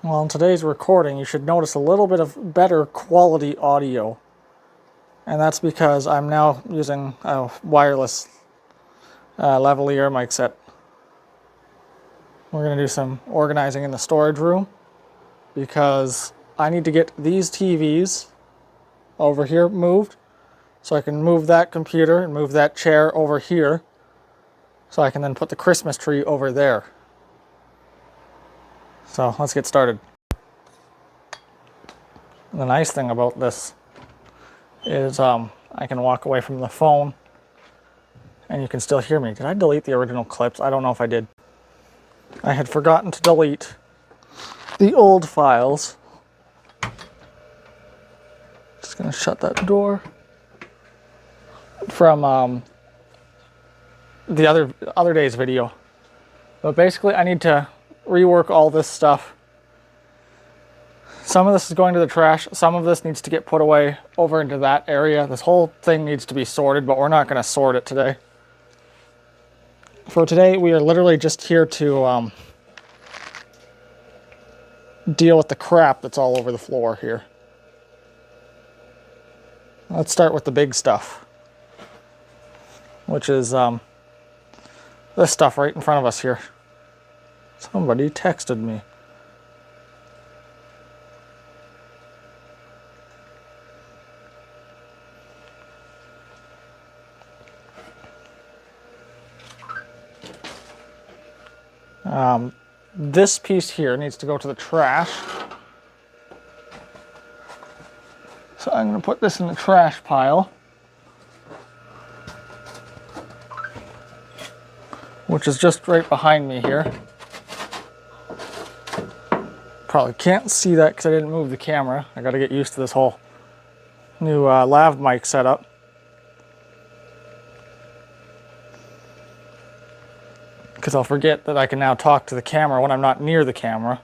Well, in today's recording, you should notice a little bit of better quality audio. And that's because I'm now using a wireless lavalier mic set. We're going to do some organizing in the storage room because I need to get these TVs over here moved so I can move that computer and move that chair over here so I can then put the Christmas tree over there. So let's get started. The nice thing about this is I can walk away from the phone and you can still hear me. Did I delete the original clips? I don't know if I did. I had forgotten to delete the old files. Just gonna shut that door. From the other day's video. But basically I need to rework all this stuff. Some of this is going to the trash. Some of this needs to get put away over into that area. This whole thing needs to be sorted, but we're not going to sort it today. For today, we are literally just here to deal with the crap that's all over the floor here. Let's start with the big stuff, which is this stuff right in front of us here. Somebody texted me. This piece here needs to go to the trash. So I'm going to put this in the trash pile, which is just right behind me here. Probably can't see that because I didn't move the camera. I got to get used to this whole new lav mic setup. Because I'll forget that I can now talk to the camera when I'm not near the camera.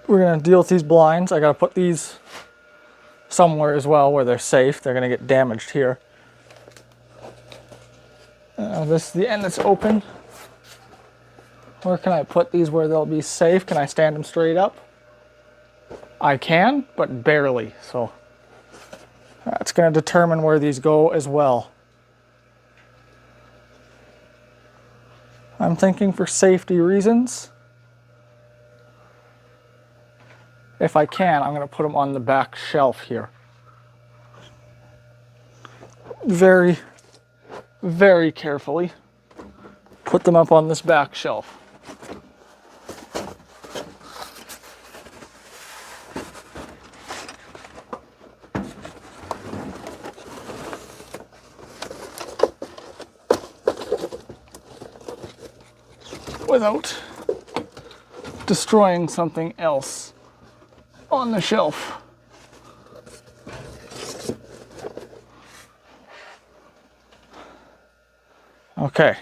We're going to deal with these blinds. I got to put these somewhere as well where they're safe. They're going to get damaged here. This is the end that's open. Where can I put these where they'll be safe? Can I stand them straight up? I can, but barely. So that's going to determine where these go as well. I'm thinking for safety reasons, if I can, I'm going to put them on the back shelf here. Very, very carefully put them up on this back shelf. Without destroying something else on the shelf. Okay.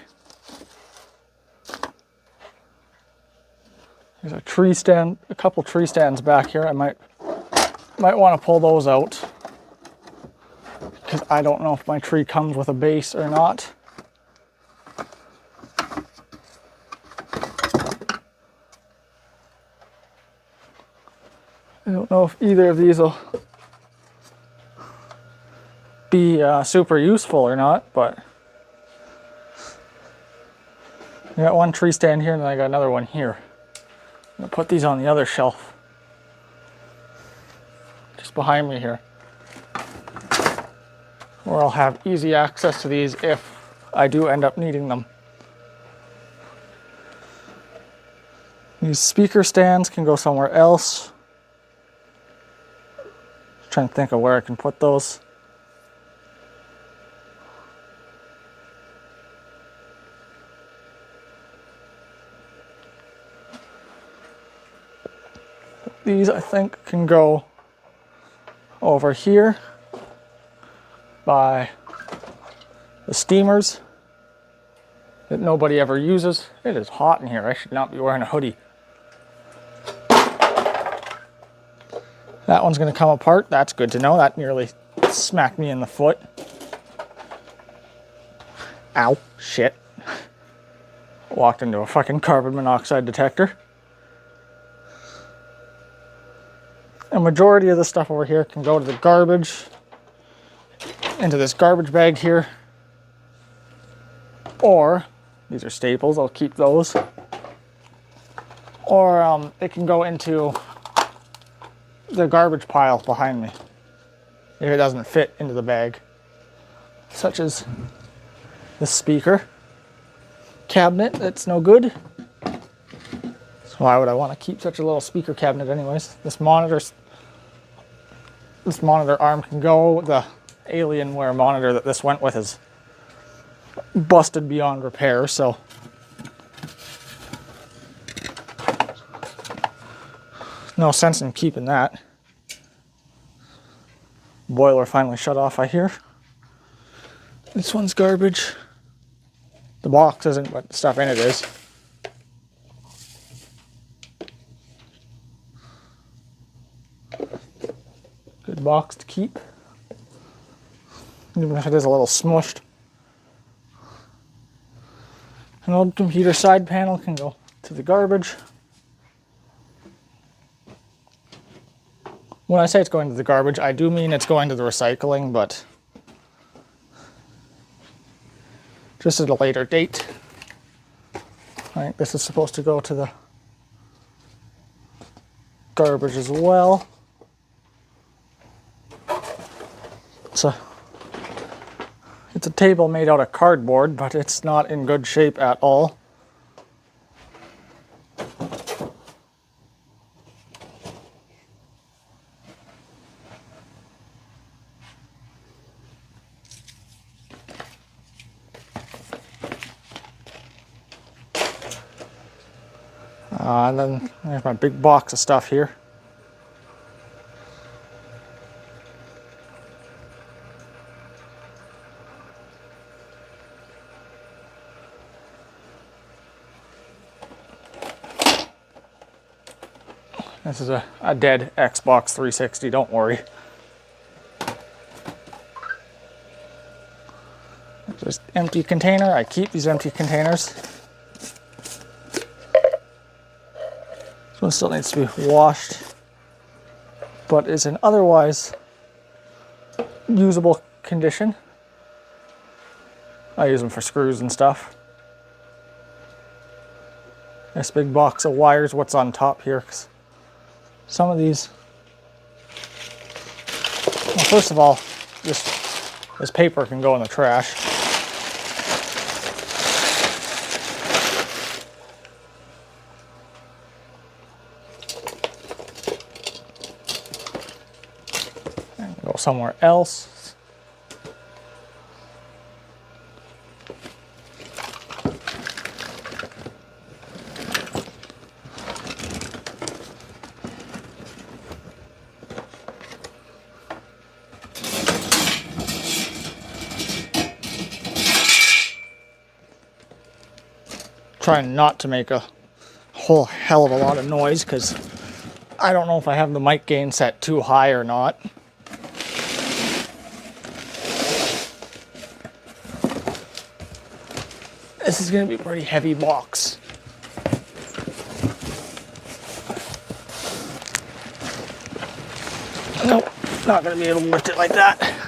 There's a tree stand, a couple tree stands back here. I might want to pull those out because I don't know if my tree comes with a base or not. I don't know if either of these will be super useful or not, but I got one tree stand here and then I got another one here. I'm gonna put these on the other shelf, just behind me here, where I'll have easy access to these if I do end up needing them. These speaker stands can go somewhere else. Trying to think of where I can put those. These I think can go over here by the steamers that nobody ever uses. It is hot in here. I should not be wearing a hoodie. That one's going to come apart. That's good to know. That nearly smacked me in the foot. Ow. Shit. Walked into a fucking carbon monoxide detector. A majority of the stuff over here can go to the garbage, into this garbage bag here. Or, these are staples, I'll keep those. Or it can go into the garbage pile behind me if it doesn't fit into the bag. Such as this speaker cabinet that's no good. So why would I want to keep such a little speaker cabinet anyways? This monitor arm can go. The Alienware monitor that this went with is busted beyond repair, so no sense in keeping that. Boiler finally shut off, I hear. This one's garbage. The box isn't, but the stuff in it is. Good box to keep, even if it is a little smushed. An old computer side panel can go to the garbage. When I say it's going to the garbage, I do mean it's going to the recycling, but just at a later date. I think this is supposed to go to the garbage as well. It's a table made out of cardboard, but it's not in good shape at all. And then there's my big box of stuff here. This is a dead Xbox 360, don't worry. Just empty container. I keep these empty containers. This one still needs to be washed, but is in otherwise usable condition. I use them for screws and stuff. This big box of wires, what's on top here? 'Cause some of these, well, first of all, this paper can go in the trash. And go somewhere else. Trying not to make a whole hell of a lot of noise because I don't know if I have the mic gain set too high or not. This is going to be a pretty heavy box. Nope, not going to be able to lift it like that.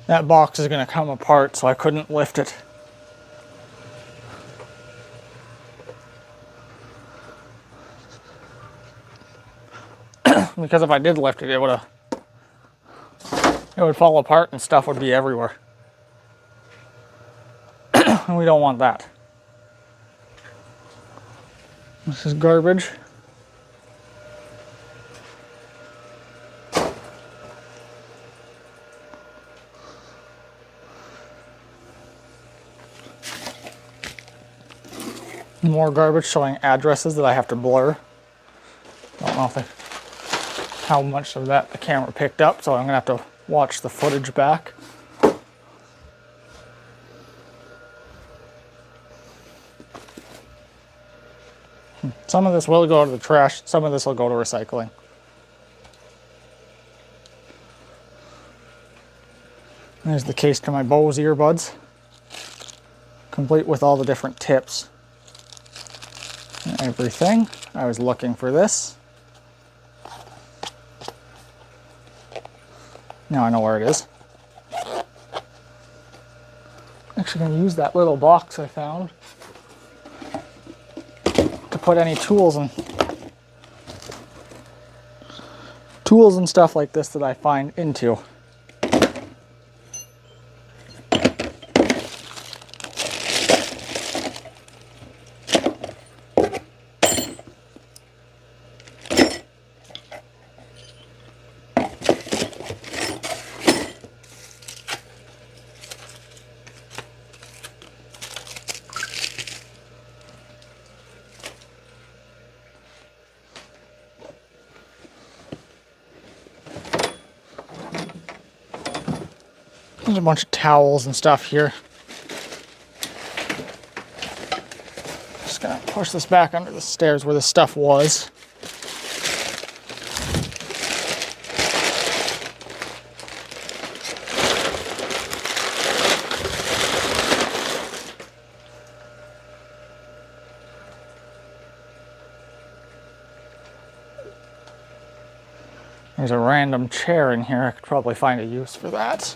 That box is going to come apart, so I couldn't lift it. Because if I did lift it, it would fall apart and stuff would be everywhere. And we don't want that. This is garbage. More garbage showing addresses that I have to blur. Don't know how much of that the camera picked up, so I'm gonna have to watch the footage back. Some of this will go to the trash, some of this will go to recycling. There's the case to my Bose earbuds, complete with all the different tips and everything. I was looking for this. Now I know where it is. Actually going to use that little box I found to put any tools and stuff like this that I find into. There's a bunch of towels and stuff here. Just gonna push this back under the stairs where the stuff was. There's a random chair in here. I could probably find a use for that.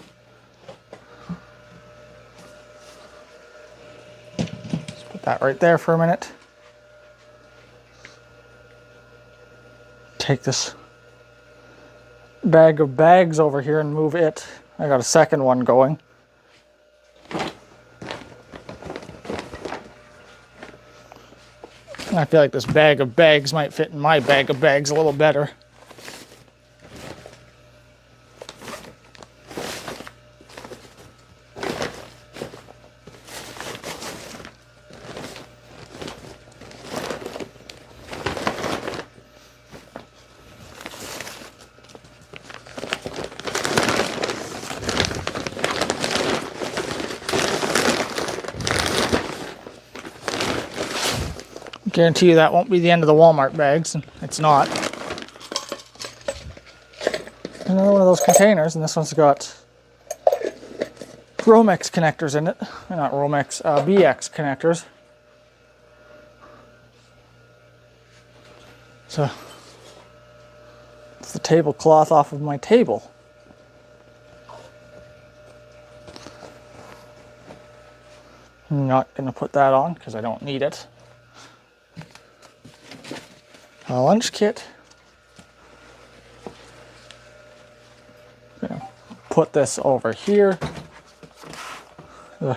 That right there for a minute. Take this bag of bags over here and move it. I got a second one going. I feel like this bag of bags might fit in my bag of bags a little better. Guarantee you that won't be the end of the Walmart bags, and it's not. Another one of those containers, and this one's got Romex connectors in it. Not Romex, BX connectors. So, it's the tablecloth off of my table. I'm not going to put that on because I don't need it. A lunch kit. I'm gonna put this over here. A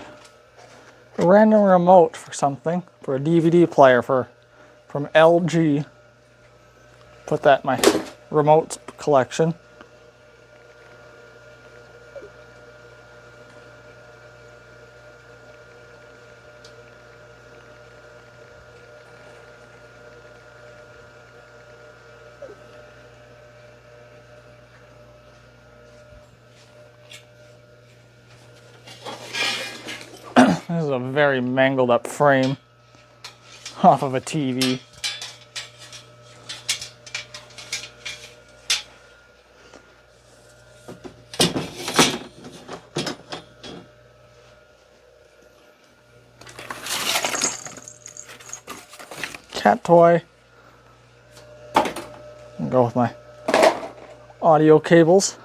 random remote for something, for a DVD player from LG. Put that in my remote collection. This is a very mangled up frame off of a TV. Cat toy. I'll go with my audio cables.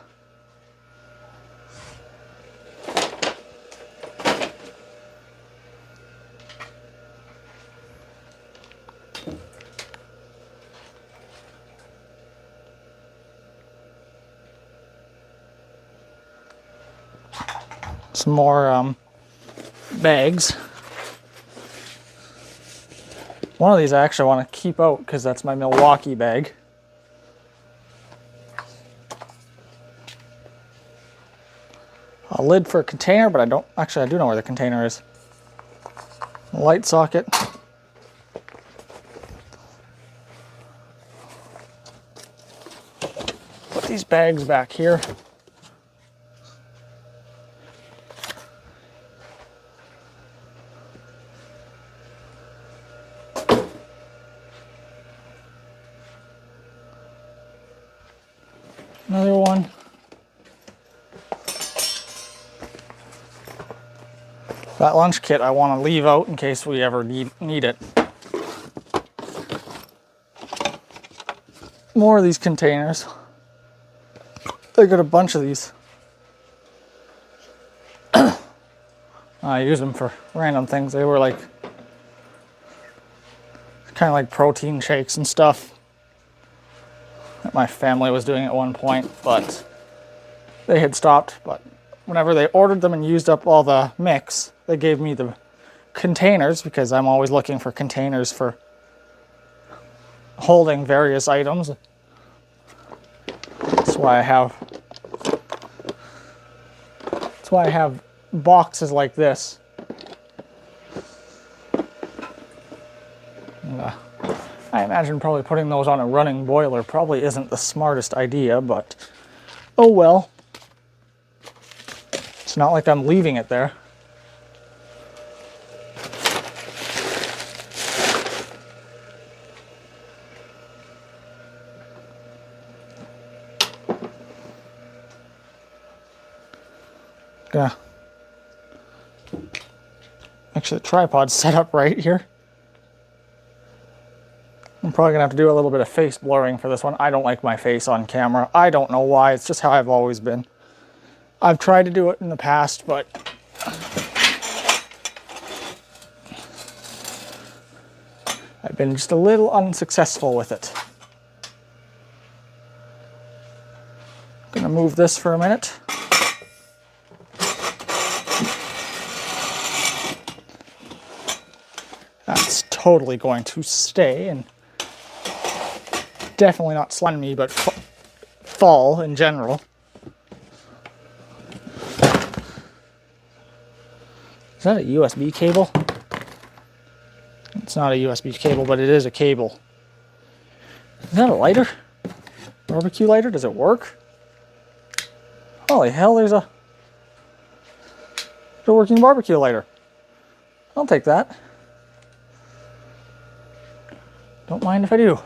Some more bags. One of these I actually want to keep out because that's my Milwaukee bag. A lid for a container, but I do know where the container is. A light socket. Put these bags back here. Another one. That lunch kit I want to leave out in case we ever need it. More of these containers. I got a bunch of these. I use them for random things. They were like kind of like protein shakes and stuff that my family was doing at one point, but they had stopped. But whenever they ordered them and used up all the mix, they gave me the containers, because I'm always looking for containers for holding various items. That's why I have boxes like this. And, I imagine probably putting those on a running boiler probably isn't the smartest idea, but oh well. It's not like I'm leaving it there. Yeah. Actually, the tripod's set up right here. I'm probably gonna have to do a little bit of face blurring for this one. I don't like my face on camera. I don't know why, it's just how I've always been. I've tried to do it in the past, but I've been just a little unsuccessful with it. I'm gonna move this for a minute. That's totally going to stay and definitely not slide me, but fall in general. Is that a USB cable? It's not a USB cable, but it is a cable. Is that a lighter? Barbecue lighter? Does it work? Holy hell, there's a working barbecue lighter. I'll take that. Don't mind if I do.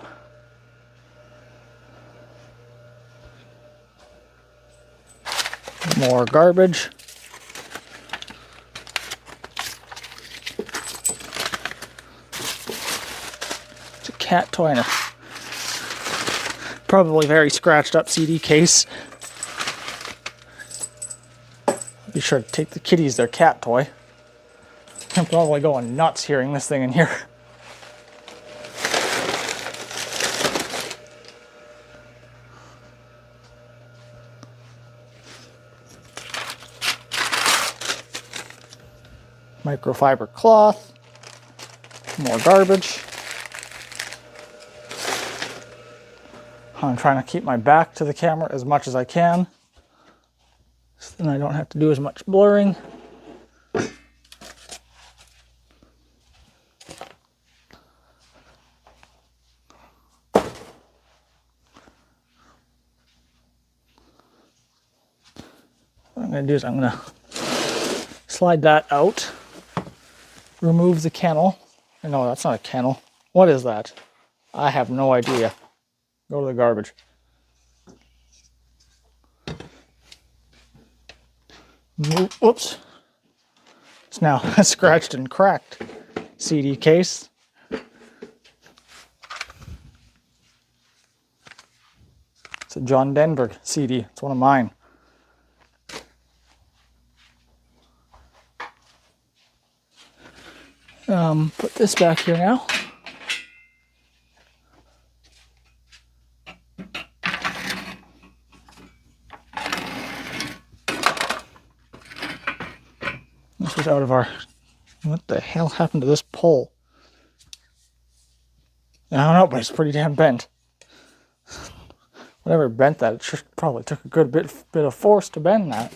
More garbage. It's a cat toy in a probably very scratched up CD case. Be sure to take the kitties their cat toy. I'm probably going nuts hearing this thing in here. Microfiber cloth, more garbage. I'm trying to keep my back to the camera as much as I can, so then I don't have to do as much blurring. What I'm going to do is I'm going to slide that out. Remove the kennel. No, that's not a kennel. What is that? I have no idea. Go to the garbage. Whoops. It's now a scratched and cracked CD case. It's a John Denver CD. It's one of mine. Put this back here now. This was out of our... What the hell happened to this pole? I don't know, but it's pretty damn bent. Whatever bent that, it probably took a good bit of force to bend that.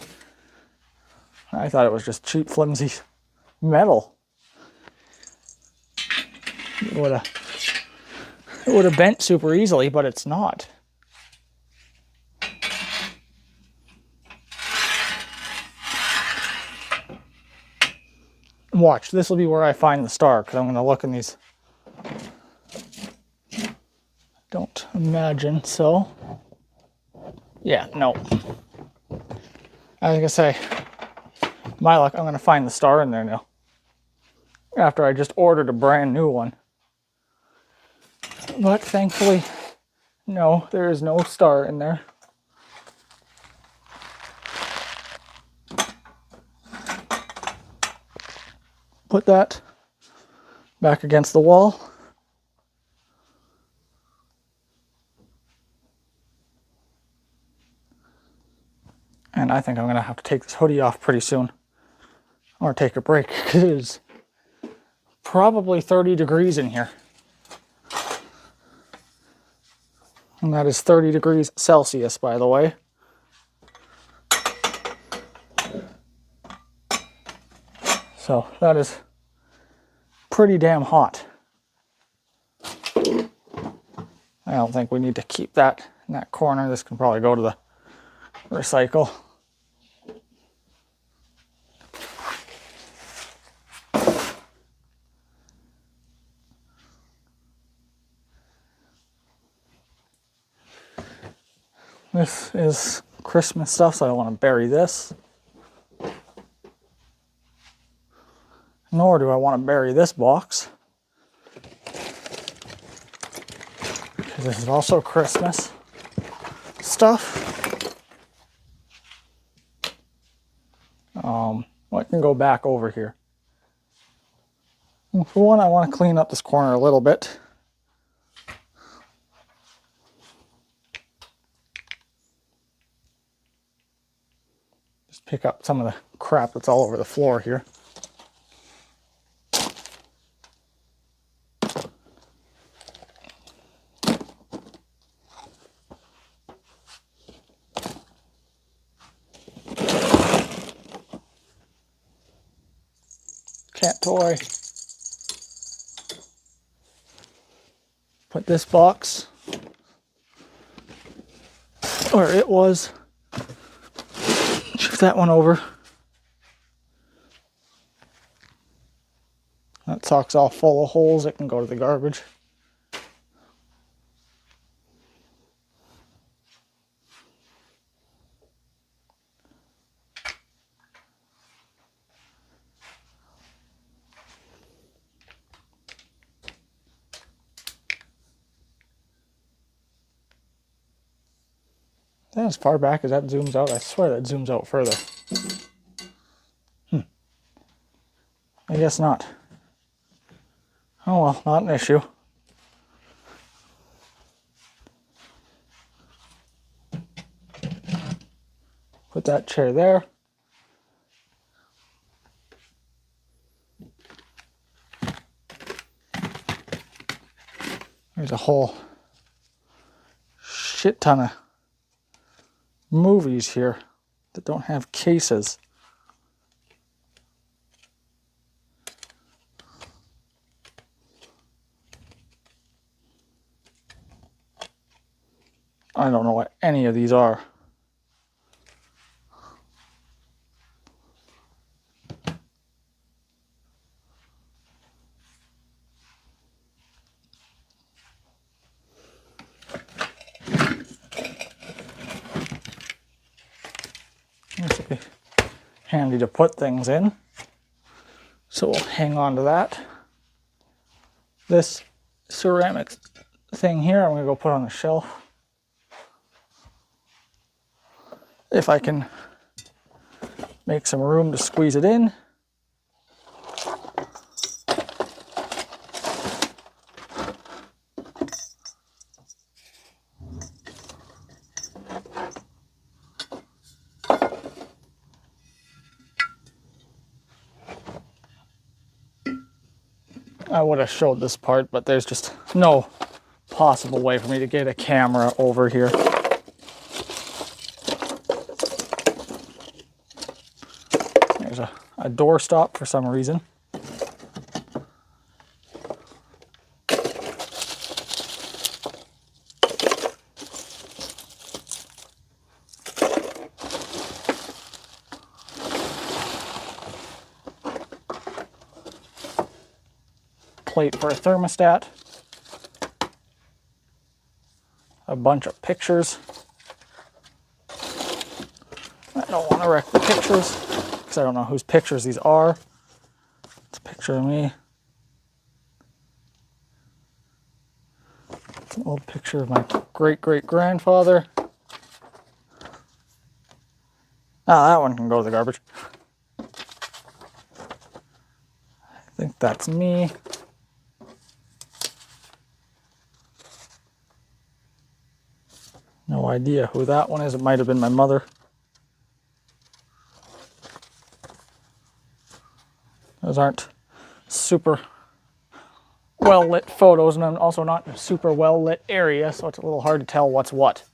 I thought it was just cheap, flimsy metal. It would have bent super easily, but it's not. Watch, this will be where I find the star, because I'm going to look in these. Don't imagine so. Yeah, no. I was going to say, my luck, I'm going to find the star in there now. after I just ordered a brand new one. But thankfully, no, there is no star in there. Put that back against the wall. And I think I'm going to have to take this hoodie off pretty soon. Or take a break, because it is probably 30 degrees in here. And that is 30 degrees Celsius, by the way. So that is pretty damn hot. I don't think we need to keep that in that corner. This can probably go to the recycle. This is Christmas stuff, so I don't want to bury this. Nor do I want to bury this box, because this is also Christmas stuff. Well, I can go back over here. For one, I want to clean up this corner a little bit. Just pick up some of the crap that's all over the floor here. Cat toy. Put this box where it was. Shift that one over. That sock's all full of holes. It can go to the garbage. That as far back as that zooms out, I swear that zooms out further. I guess not. Oh well, not an issue. Put that chair there. There's a whole shit ton of movies here that don't have cases. I don't know what any of these are. This will be handy to put things in. So we'll hang on to that. This ceramic thing here, I'm going to go put on the shelf. If I can make some room to squeeze it in. I would have showed this part, but there's just no possible way for me to get a camera over here. There's a door stop for some reason. Plate for a thermostat. A bunch of pictures. I don't want to wreck the pictures because I don't know whose pictures these are. It's a picture of me. It's an old picture of my great-great-grandfather. Ah, that one can go to the garbage. I think that's me. No idea who that one is. It might have been my mother. Those aren't super well lit photos, and I'm also not in a super well lit area, so it's a little hard to tell what's what.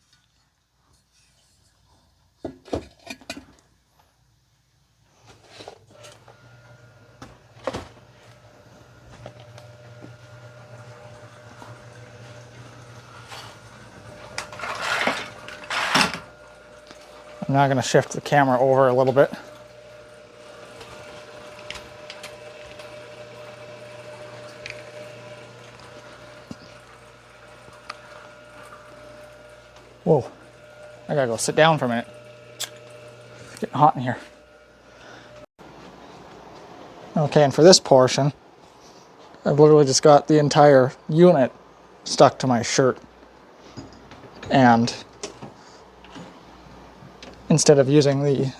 I'm now going to shift the camera over a little bit. Whoa, I gotta go sit down for a minute. It's getting hot in here. Okay, and for this portion, I've literally just got the entire unit stuck to my shirt. And instead of using the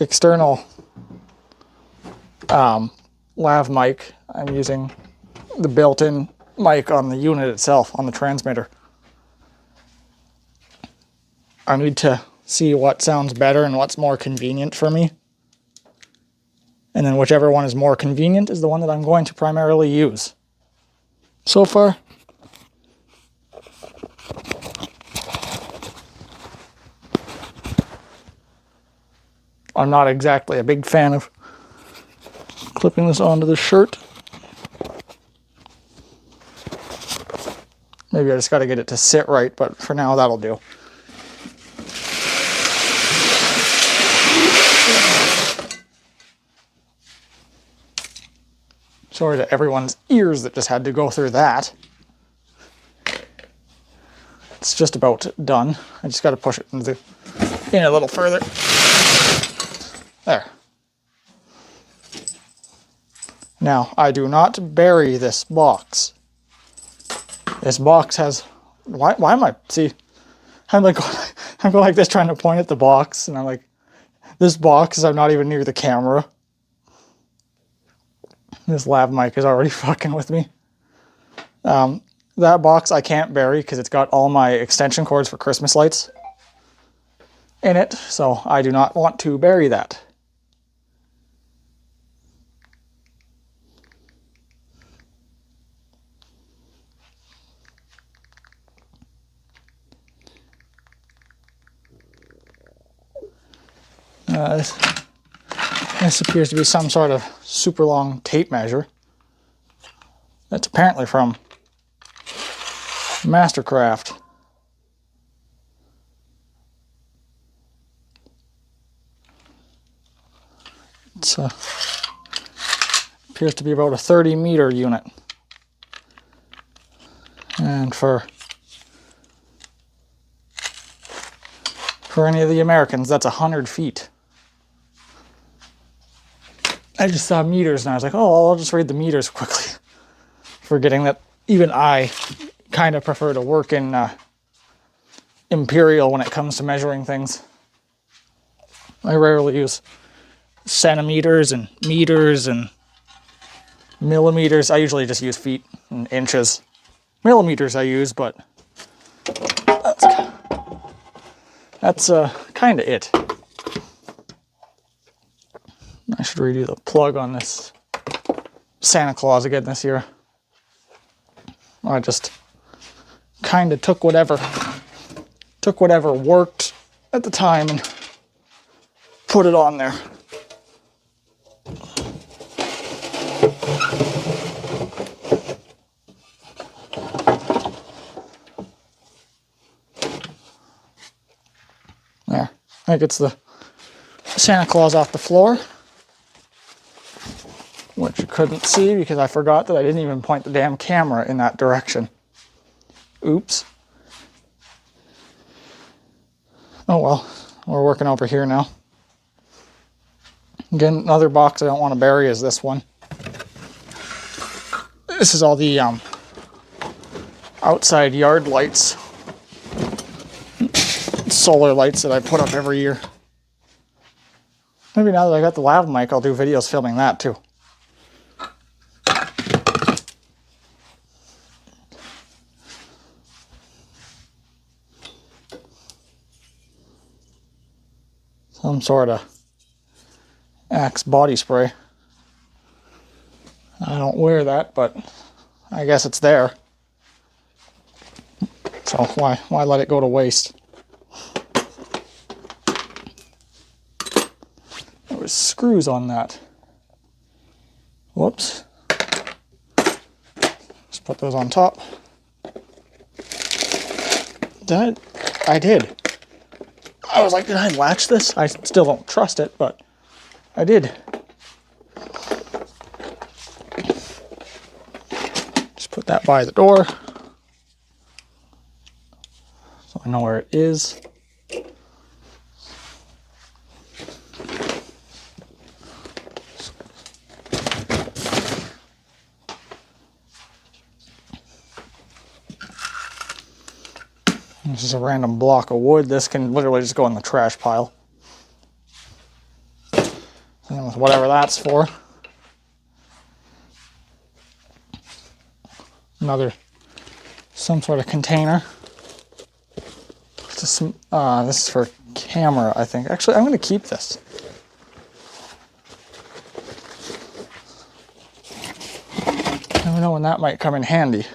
external lav mic, I'm using the built-in mic on the unit itself, on the transmitter. I need to see what sounds better and what's more convenient for me. And then whichever one is more convenient is the one that I'm going to primarily use. So far, I'm not exactly a big fan of clipping this onto the shirt. Maybe I just got to get it to sit right, but for now that'll do. Sorry to everyone's ears that just had to go through that. It's just about done. I just got to push it in a little further. There. Now, I do not bury this box. This box has... Why am I... See, I'm going like this trying to point at the box, and I'm like, this box is I'm not even near the camera. This lav mic is already fucking with me. That box I can't bury because it's got all my extension cords for Christmas lights in it, so I do not want to bury that. This appears to be some sort of super long tape measure. That's apparently from Mastercraft. It appears to be about a 30-meter unit. And for any of the Americans, that's 100 feet. I just saw meters and I was like, oh, I'll just read the meters quickly. Forgetting that even I kind of prefer to work in imperial when it comes to measuring things. I rarely use centimeters and meters and millimeters. I usually just use feet and inches. Millimeters I use, but that's kind of it. I should redo the plug on this Santa Claus again this year. I just kind of took whatever worked at the time and put it on there. There, I think it's the Santa Claus off the floor, which you couldn't see because I forgot that I didn't even point the damn camera in that direction. Oops. Oh well, we're working over here now. Again, another box I don't want to bury is this one. This is all the outside yard lights, solar lights that I put up every year. Maybe now that I got the lav mic, I'll do videos filming that too. Some sort of Axe body spray. I don't wear that, but I guess it's there. So why let it go to waste? There was screws on that. Whoops. Just put those on top. I did. I was like, did I latch this? I still don't trust it, but I did. Just put that by the door so I know where it is. This is a random block of wood. This can literally just go in the trash pile. And with whatever that's for. Some sort of container. This is for camera, I think. Actually, I'm going to keep this. Never know when that might come in handy.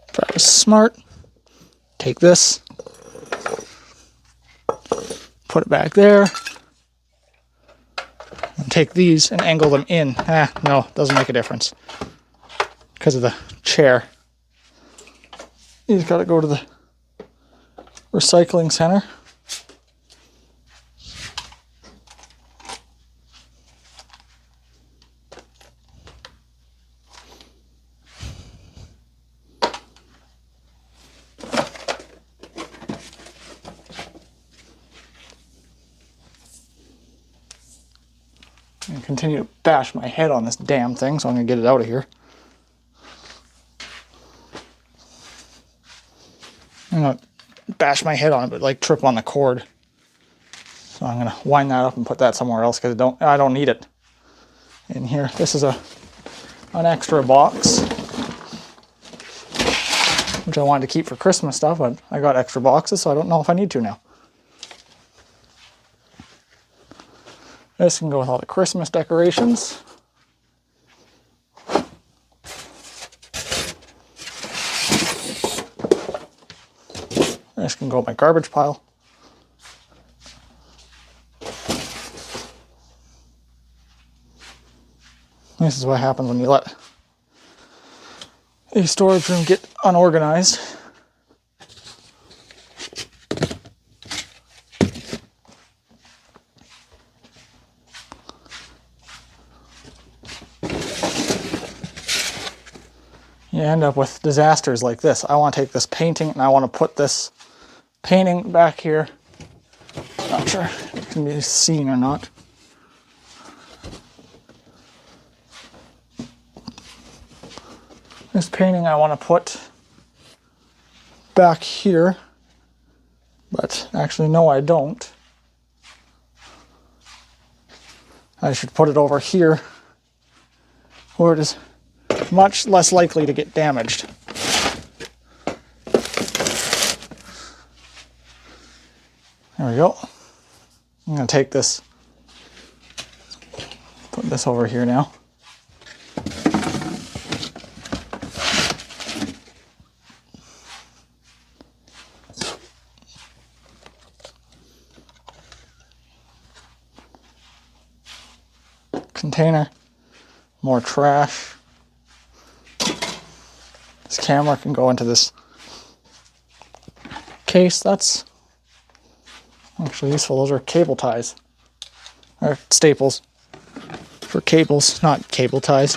If I was smart, take this, put it back there, and take these and angle them in. No, doesn't make a difference because of the chair. You just gotta go to the recycling center. And continue to bash my head on this damn thing, so I'm gonna get it out of here. I'm gonna bash my head on it, but like trip on the cord. So I'm gonna wind that up and put that somewhere else because I don't need it in here. This is an extra box, which I wanted to keep for Christmas stuff, but I got extra boxes, so I don't know if I need to now. This can go with all the Christmas decorations. This can go in my garbage pile. This is what happens when you let a storage room get unorganized. You end up with disasters like this. I want to take this painting and I want to put this painting back here. Not sure if it can be seen or not. This painting I want to put back here, but actually no, I don't. I should put it over here where it is much less likely to get damaged. There we go. I'm going to take this, put this over here now. Container, more trash. This camera can go into this case. That's actually useful. Those are cable ties, or staples for cables, not cable ties.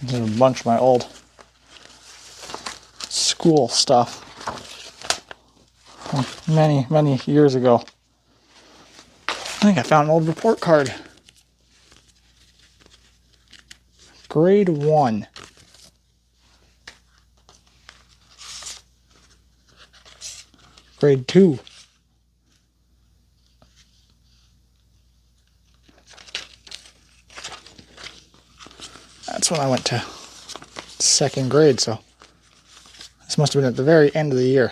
There's a bunch of my old school stuff from many, many years ago. I think I found an old report card. Grade 1. Grade 2. That's when I went to 2nd grade, so this must have been at the very end of the year.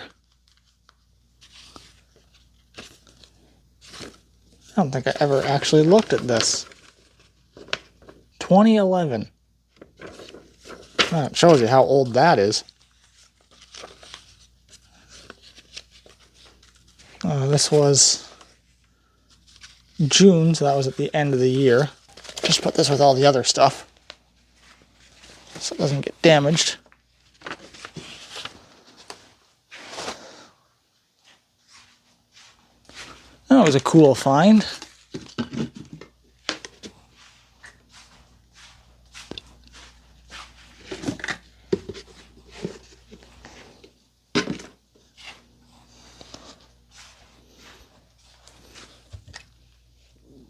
I don't think I ever actually looked at this. 2011. That shows you how old that is. This was June, so that was at the end of the year. Just put this with all the other stuff so it doesn't get damaged. That was a cool find.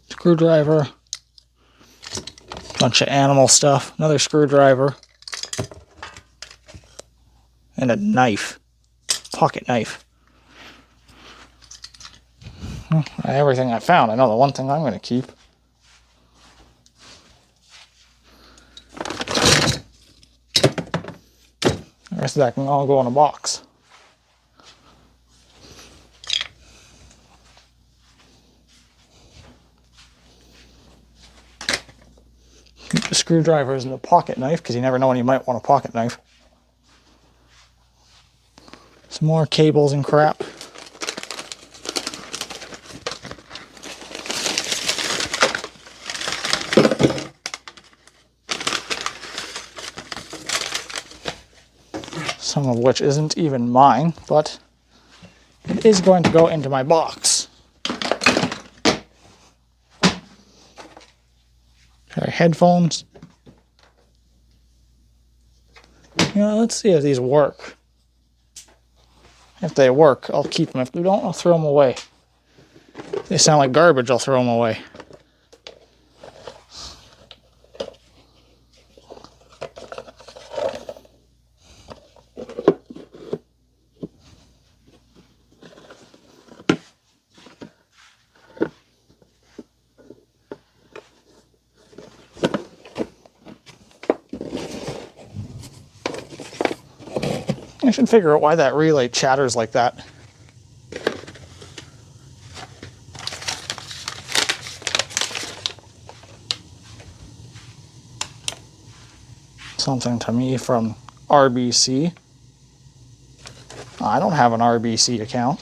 Screwdriver. Bunch of animal stuff. Another screwdriver. And a knife. Pocket knife. Everything I found. I know the one thing I'm going to keep. The rest of that can all go in a box. Keep the screwdrivers and the pocket knife, because you never know when you might want a pocket knife. Some more cables and crap. Some of which isn't even mine, but it is going to go into my box. Pair of headphones. Let's see if these work. If they work, I'll keep them. If they don't, I'll throw them away. If they sound like garbage, I'll throw them away. I should figure out why that relay chatters like that. Something to me from RBC. I don't have an RBC account.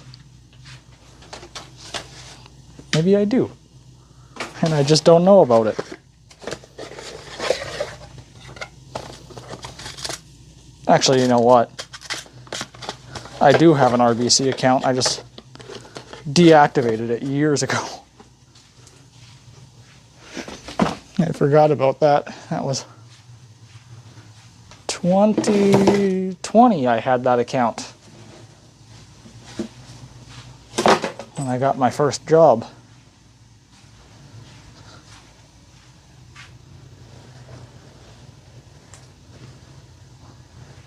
Maybe I do. And I just don't know about it. Actually, you know what? I do have an RBC account. I just deactivated it years ago. I forgot about that. That was 2020 I had that account. When I got my first job.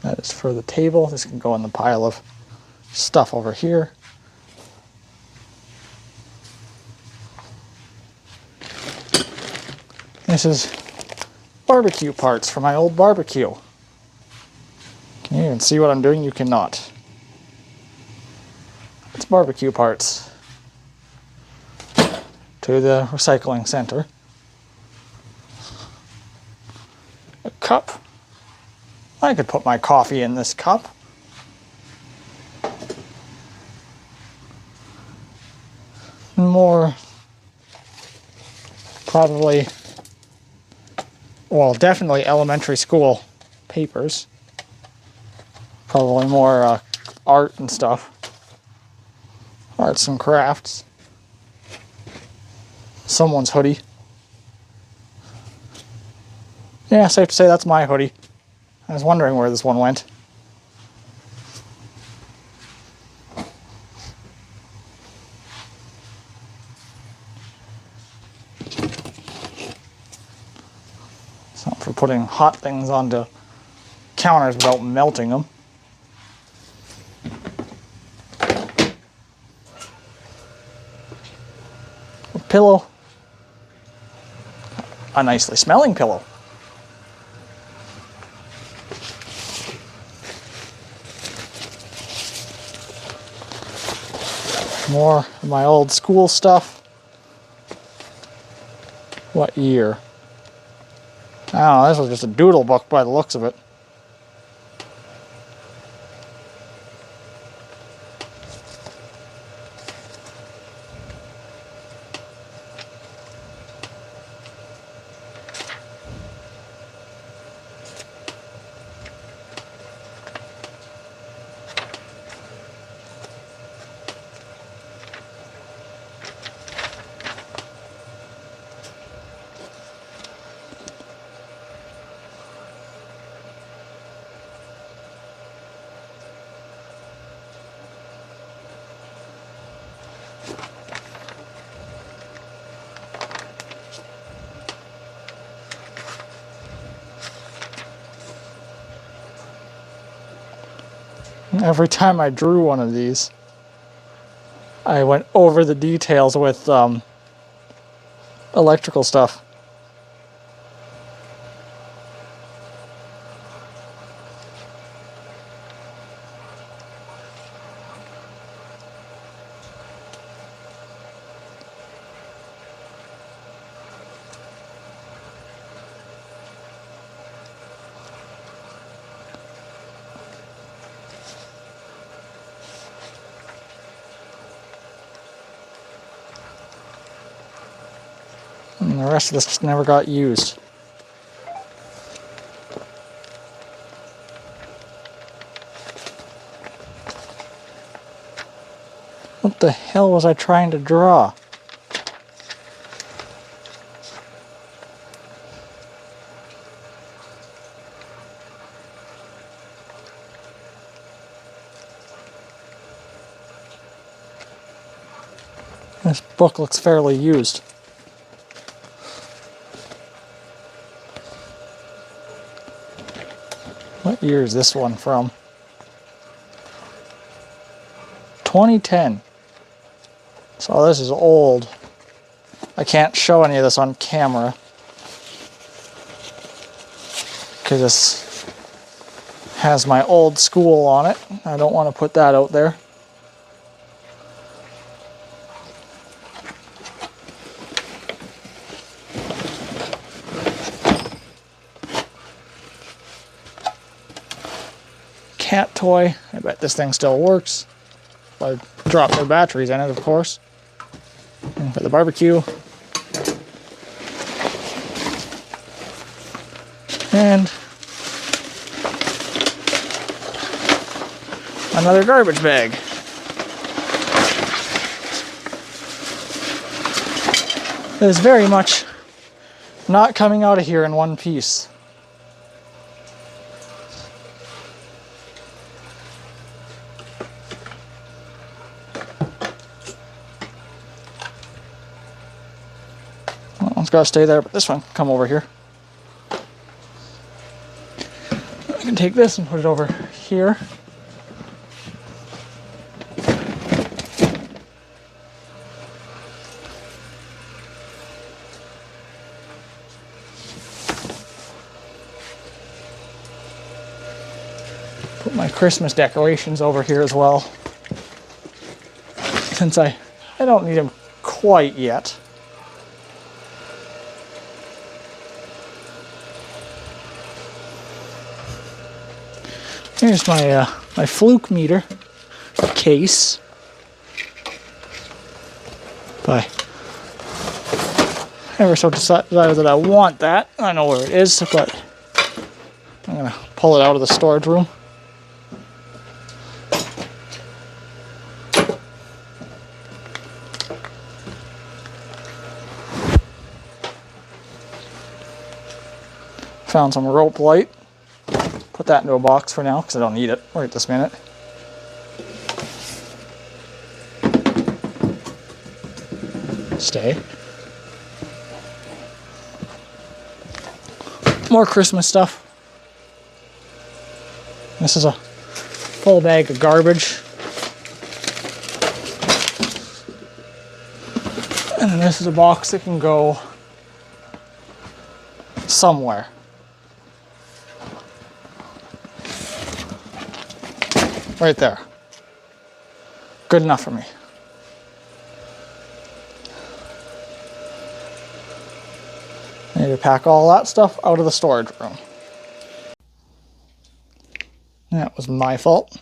That is for the table. This can go in the pile of stuff over here. This is barbecue parts for my old barbecue. Can you even see what I'm doing? You cannot. It's barbecue parts. To the recycling center. A cup. I could put my coffee in this cup. More, probably, well, definitely elementary school papers. Probably more art and stuff. Arts and crafts. Someone's hoodie. Yeah, safe to say that's my hoodie. I was wondering where this one went. Something for putting hot things onto counters without melting them. A pillow. A nicely smelling pillow. More of my old school stuff. What year? Oh, this was just a doodle book by the looks of it. Every time I drew one of these, I went over the details with electrical stuff. And the rest of this just never got used. What the hell was I trying to draw? This book looks fairly used. What year is this one from? 2010. So this is old. I can't show any of this on camera because this has my old school on it. I don't want to put that out there. Cat toy. I bet this thing still works. I dropped no batteries in it, of course. And for the barbecue. And another garbage bag. It is very much not coming out of here in one piece. Well, it's got to stay there, but this one can come over here. I can take this and put it over here. Put my Christmas decorations over here as well, since I don't need them quite yet. Here's my my fluke meter case. If I ever so decided that I want that, I know where it is, but I'm gonna pull it out of the storage room. Found some rope light. Put put that into a box for now because I don't need it right this minute. Stay. More Christmas stuff. This is a full bag of garbage. And then this is a box that can go somewhere. Right there. Good enough for me. I need to pack all that stuff out of the storage room. That was my fault.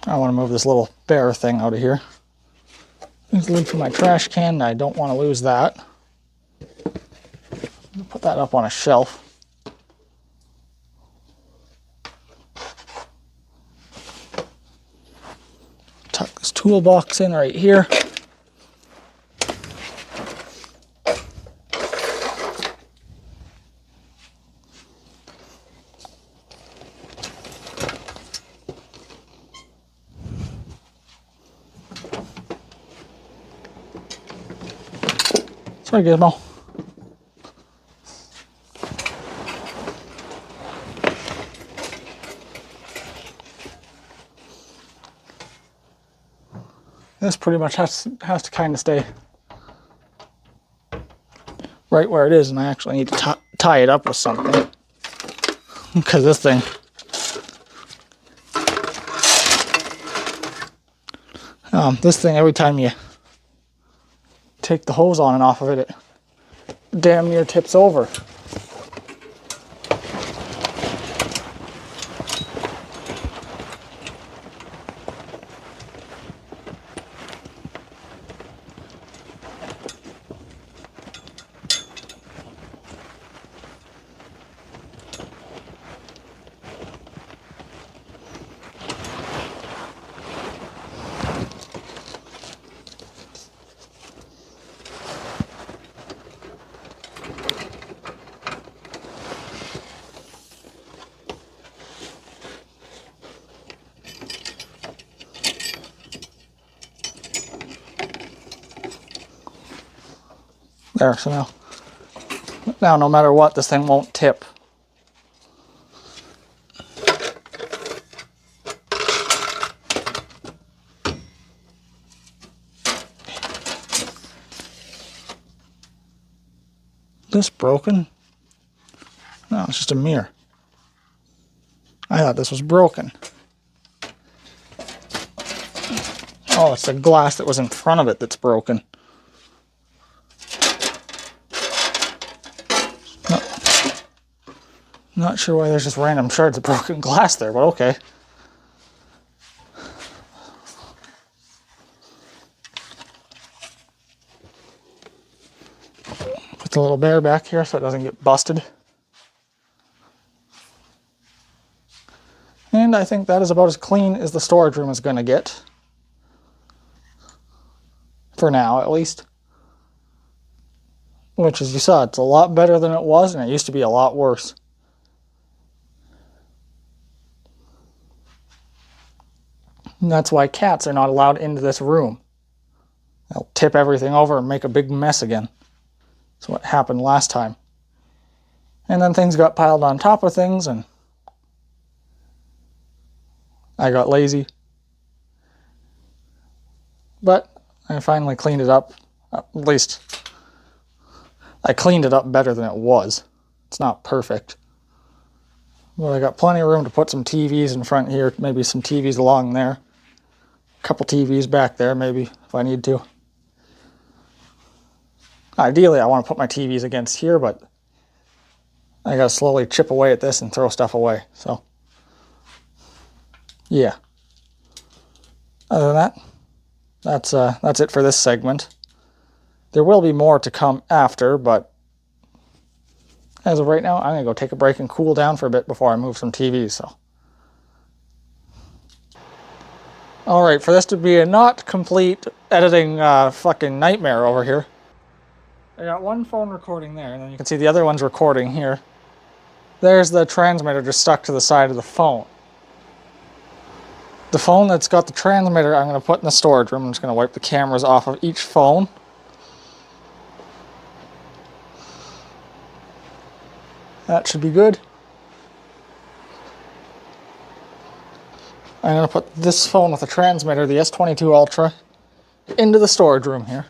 I want to move this little bear thing out of here. There's a lid for my trash can, and I don't want to lose that. Put that up on a shelf. Tuck this toolbox in right here. Sorry, Gizmo. This pretty much has to kind of stay right where it is, and I actually need to tie it up with something because this thing every time you take the hose on and off of it, it damn near tips over. There, so now no matter what, this thing won't tip. This broken? No, it's just a mirror. I thought this was broken. Oh, it's the glass that was in front of it that's broken. Not sure why there's just random shards of broken glass there, but okay. Put the little bear back here so it doesn't get busted. And I think that is about as clean as the storage room is going to get. For now, at least. Which, as you saw, it's a lot better than it was, and it used to be a lot worse. And that's why cats are not allowed into this room. They'll tip everything over and make a big mess again. That's what happened last time. And then things got piled on top of things, and I got lazy. But I finally cleaned it up. At least I cleaned it up better than it was. It's not perfect. But I got plenty of room to put some TVs in front here, maybe some TVs along there. A couple TVs back there, maybe, if I need to. Ideally, I want to put my TVs against here, but I gotta slowly chip away at this and throw stuff away, so. Yeah. Other than that, that's it for this segment. There will be more to come after, but as of right now, I'm going to go take a break and cool down for a bit before I move some TVs, so. Alright, for this to be a not complete editing fucking nightmare over here, I got one phone recording there, and then you can see the other one's recording here. There's the transmitter just stuck to the side of the phone. The phone that's got the transmitter I'm going to put in the storage room. I'm just going to wipe the cameras off of each phone. That should be good. I'm going to put this phone with the transmitter, the S22 Ultra, into the storage room here.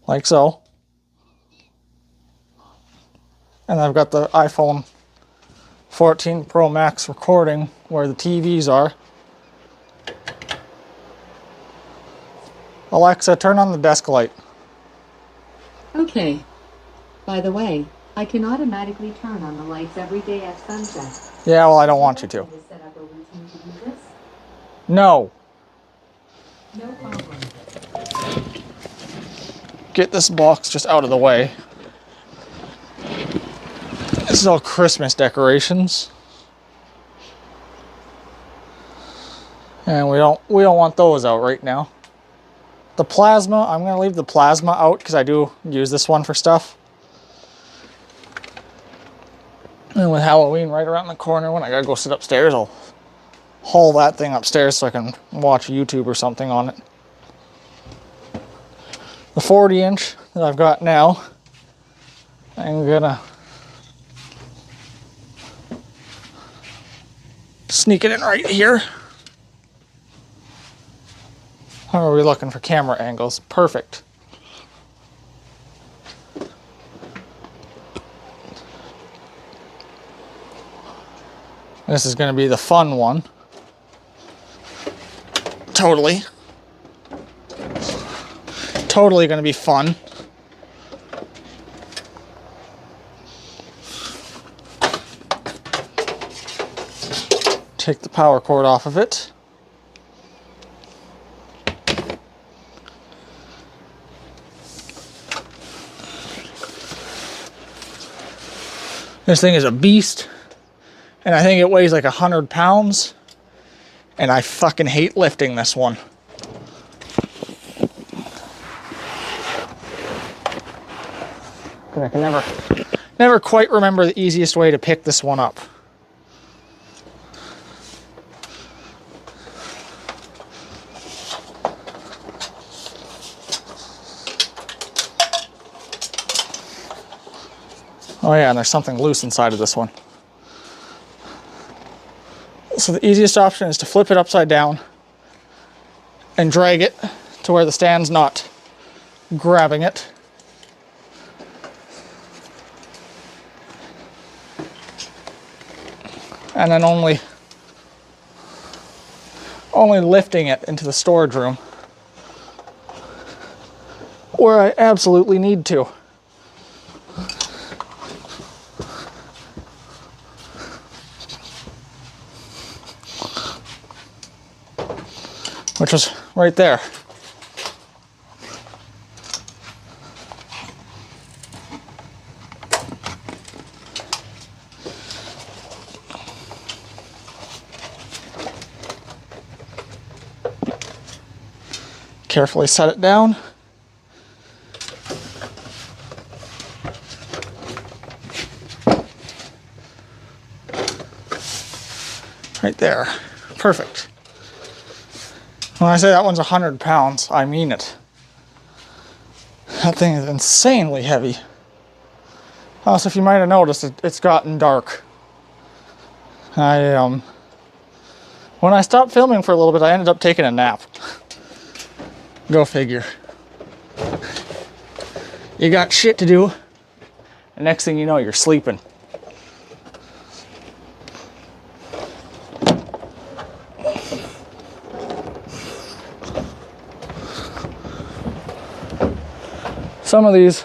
Like so. And I've got the iPhone 14 Pro Max recording where the TVs are. Alexa, turn on the desk light. Okay. By the way, I can automatically turn on the lights every day at sunset. Yeah, well, I don't want you to. Set up a routine to do this? No. No problem. Get this box just out of the way. This is all Christmas decorations. And we don't want those out right now. The plasma, I'm going to leave the plasma out because I do use this one for stuff. And with Halloween right around the corner, when I gotta go sit upstairs, I'll haul that thing upstairs so I can watch YouTube or something on it. The 40-inch that I've got now, I'm gonna sneak it in right here. How are we looking for camera angles? Perfect. This is going to be the fun one. Totally going to be fun. Take the power cord off of it. This thing is a beast. And I think it weighs like 100 pounds. And I fucking hate lifting this one. But I can never quite remember the easiest way to pick this one up. Oh yeah, and there's something loose inside of this one. So the easiest option is to flip it upside down and drag it to where the stand's not grabbing it. And then only lifting it into the storage room where I absolutely need to. Which was right there. Carefully set it down. Right there. Perfect. When I say that one's 100 pounds, I mean it. That thing is insanely heavy. Also, if you might have noticed, it's gotten dark. When I stopped filming for a little bit, I ended up taking a nap. Go figure. You got shit to do, and next thing you know, you're sleeping. Some of these,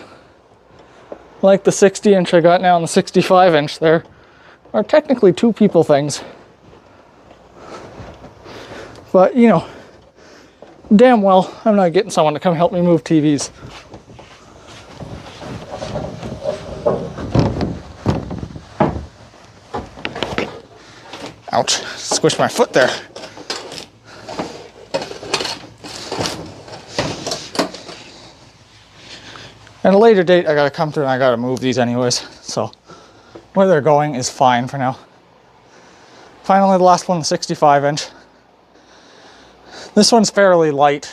like the 60-inch I got now and the 65-inch there, are technically two people things. But, you know, damn well I'm not getting someone to come help me move TVs. Ouch, squished my foot there. At a later date, I gotta come through and I gotta move these anyways. So where they're going is fine for now. Finally, the last one, the 65-inch. This one's fairly light.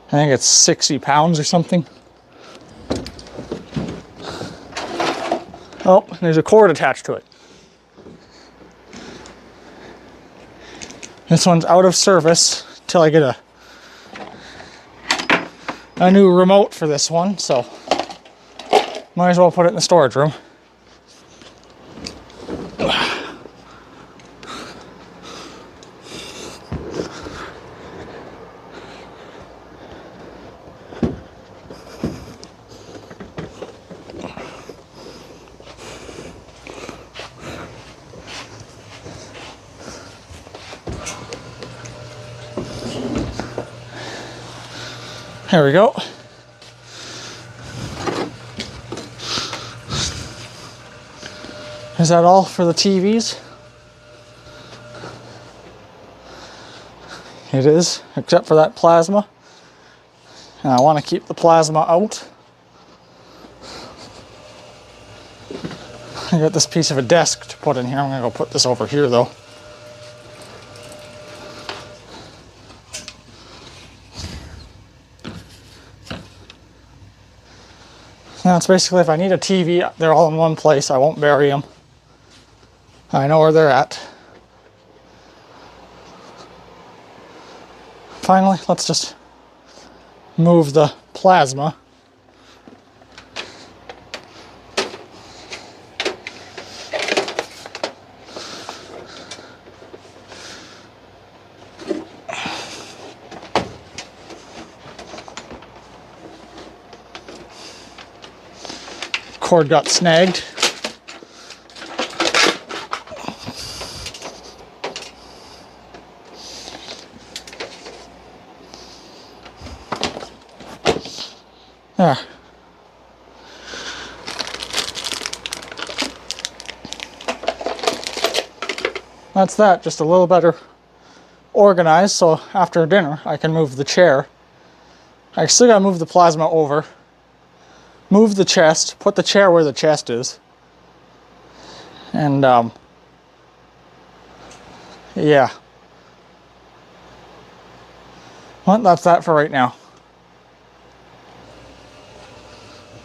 I think it's 60 pounds or something. Oh, there's a cord attached to it. This one's out of service till I get a new remote for this one, so might as well put it in the storage room. There we go. Is that all for the TVs? It is, except for that plasma. And I want to keep the plasma out. I got this piece of a desk to put in here. I'm going to go put this over here though. Now it's basically if I need a TV, they're all in one place. I won't bury them. I know where they're at. Finally, let's just move the plasma. Cord got snagged. There. That's that, just a little better organized, so after dinner I can move the chair. I still gotta move the plasma over. Move the chest, put the chair where the chest is. And, yeah. Well, that's that for right now.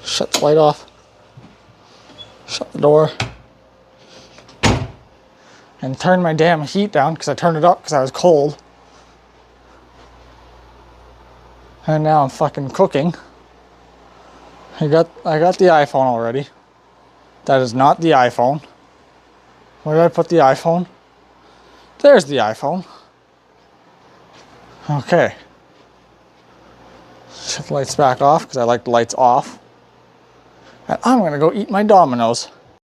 Shut the light off. Shut the door. And turn my damn heat down, because I turned it up because I was cold. And now I'm fucking cooking. I got the iPhone already. That is not the iPhone. Where did I put the iPhone? There's the iPhone. Okay. Shut the lights back off because I like the lights off. And I'm gonna go eat my Domino's.